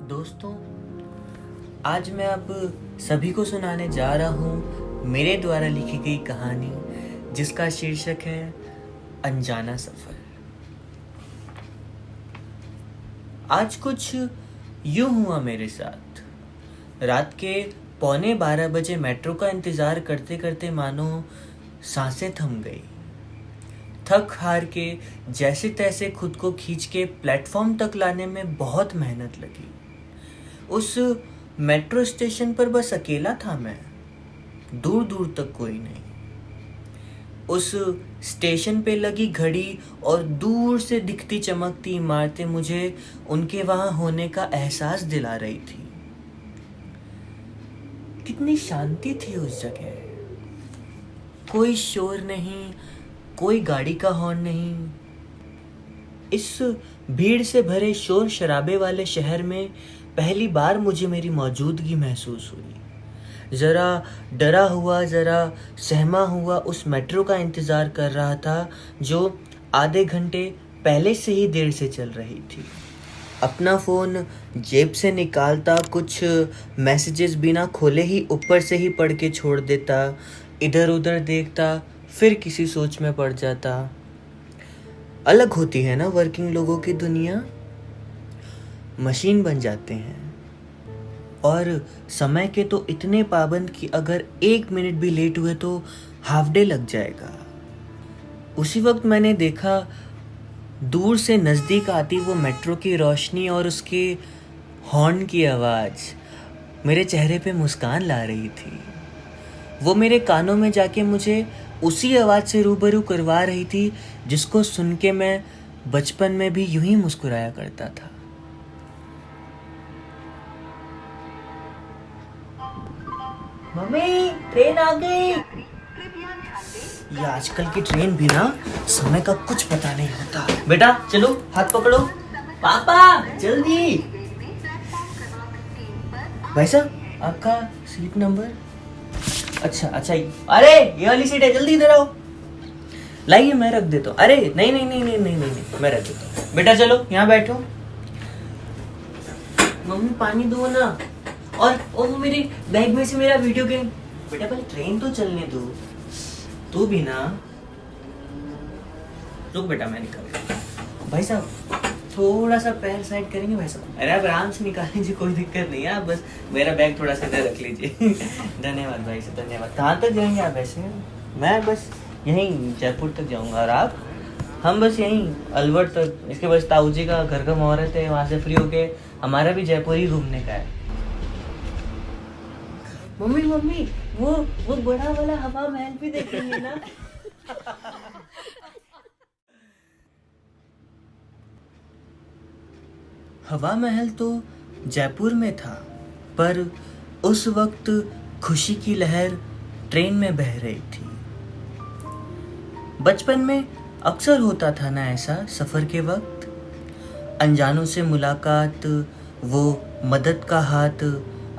दोस्तों, आज मैं आप सभी को सुनाने जा रहा हूँ मेरे द्वारा लिखी गई कहानी, जिसका शीर्षक है अनजाना सफ़र। आज कुछ यूं हुआ मेरे साथ। रात के 11:45 बजे मेट्रो का इंतज़ार करते करते मानो सांसें थम गई। थक हार के जैसे तैसे खुद को खींच के प्लेटफॉर्म तक लाने में बहुत मेहनत लगी। उस मेट्रो स्टेशन पर बस अकेला था मैं, दूर दूर तक कोई नहीं। उस स्टेशन पे लगी घड़ी और दूर से दिखती चमकती इमारतें मुझे उनके वहां होने का एहसास दिला रही थी। कितनी शांति थी उस जगह। कोई शोर नहीं, कोई गाड़ी का हॉर्न नहीं। इस भीड़ से भरे शोर शराबे वाले शहर में पहली बार मुझे मेरी मौजूदगी महसूस हुई। ज़रा डरा हुआ, ज़रा सहमा हुआ उस मेट्रो का इंतज़ार कर रहा था, जो आधे घंटे पहले से ही देर से चल रही थी। अपना फ़ोन जेब से निकालता, कुछ मैसेजेस बिना खोले ही ऊपर से ही पढ़ के छोड़ देता, इधर उधर देखता, फिर किसी सोच में पड़ जाता। अलग होती है ना वर्किंग लोगों की दुनिया। मशीन बन जाते हैं और समय के तो इतने पाबंद कि अगर 1 मिनट भी लेट हुए तो हाफ डे लग जाएगा। उसी वक्त मैंने देखा दूर से नज़दीक आती वो मेट्रो की रोशनी और उसके हॉर्न की आवाज़ मेरे चेहरे पे मुस्कान ला रही थी। वो मेरे कानों में जाके मुझे उसी आवाज़ से रूबरू करवा रही थी जिसको सुन के मैं बचपन में भी यूं ही मुस्कुराया करता था। मम्मी, ट्रेन आ गई। ये आजकल की ट्रेन भी ना समय का कुछ पता नहीं होता। बेटा चलो, हाथ पकड़ो। पापा जल्दी। भाई साहब, आपका सीट नंबर। अच्छा, अरे ये वाली सीट है, जल्दी इधर आओ। लाइए मैं रख देता हूँ। अरे नहीं, मैं रख देता हूँ। बेटा चलो यहाँ बैठो। मम्मी पानी दो ना। और वो मेरे बैग में से मेरा वीडियो गेम। बेटा पहले ट्रेन तो चलने दो। तू भी ना। रुक बेटा, मैं निकाल। भाई साहब थोड़ा सा पैर साइड करेंगे भाई साहब? अरे आप आराम से निकाल लीजिए, कोई दिक्कत नहीं है। आप बस मेरा बैग थोड़ा सा इधर रख लीजिए। धन्यवाद भाई साहब, धन्यवाद। कहाँ तक जाएंगे आप ऐसे? मैं बस यहीं जयपुर तक जाऊँगा। और आप? हम बस यहीं अलवर तक। इसके बस ताऊ जी का घर का मुहूर्त है, वहाँ से फ्री होके हमारा भी जयपुर ही घूमने का है। मम्मी वो बड़ा वाला हवा महल भी देखेंगे ना? हवा महल तो जयपुर में था, पर उस वक्त खुशी की लहर ट्रेन में बह रही थी। बचपन में अक्सर होता था ना ऐसा सफ़र के वक्त। अनजानों से मुलाकात, वो मदद का हाथ,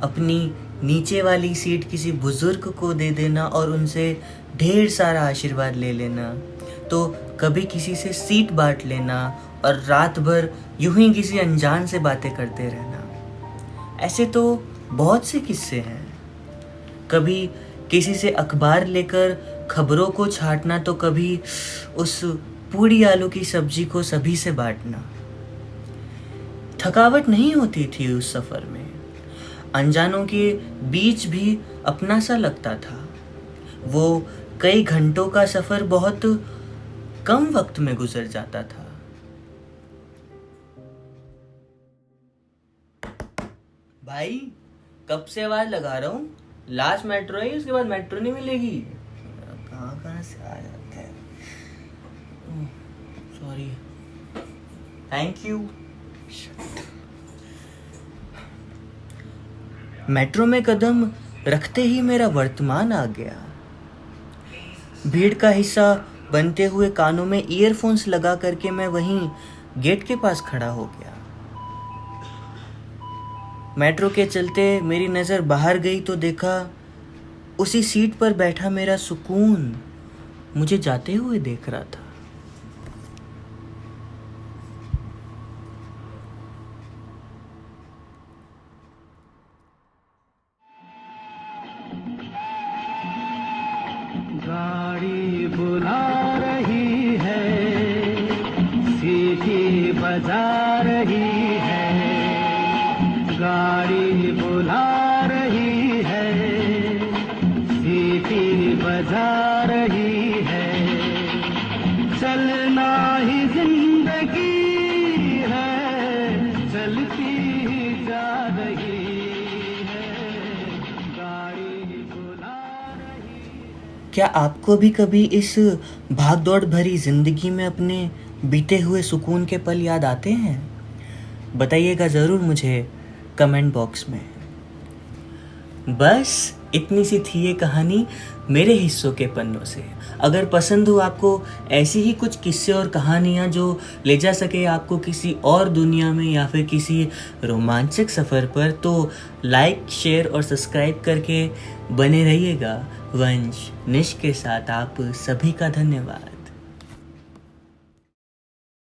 अपनी नीचे वाली सीट किसी बुजुर्ग को दे देना और उनसे ढेर सारा आशीर्वाद ले लेना। तो कभी किसी से सीट बांट लेना और रात भर यूं ही किसी अनजान से बातें करते रहना। ऐसे तो बहुत से किस्से हैं। कभी किसी से अखबार लेकर खबरों को छांटना, तो कभी उस पूड़ी आलू की सब्जी को सभी से बांटना। थकावट नहीं होती थी उस सफ़र में। अनजानों के बीच भी अपना सा लगता था। वो कई घंटों का सफ़र बहुत कम वक्त में गुजर जाता था। भाई कब से आवाज़ लगा रहा हूँ? लास्ट मेट्रो है, उसके बाद मेट्रो नहीं मिलेगी। कहाँ से आ जाते हैं। Sorry, thank you. मेट्रो में कदम रखते ही मेरा वर्तमान आ गया। भीड़ का हिस्सा बनते हुए कानों में ईयरफोन्स लगा करके मैं वहीं गेट के पास खड़ा हो गया। मेट्रो के चलते मेरी नज़र बाहर गई तो देखा उसी सीट पर बैठा मेरा सुकून मुझे जाते हुए देख रहा था। चलती जा रही है, गाड़ी बुला रही। क्या आपको भी कभी इस भागदौड़ भरी जिंदगी में अपने बीते हुए सुकून के पल याद आते हैं? बताइएगा ज़रूर मुझे कमेंट बॉक्स में। बस इतनी सी थी ये कहानी मेरे हिस्सों के पन्नों से। अगर पसंद हो आपको ऐसी ही कुछ किस्से और कहानियाँ जो ले जा सके आपको किसी और दुनिया में या फिर किसी रोमांचक सफ़र पर, तो लाइक, शेयर और सब्सक्राइब करके बने रहिएगा वंश निश के साथ। आप सभी का धन्यवाद।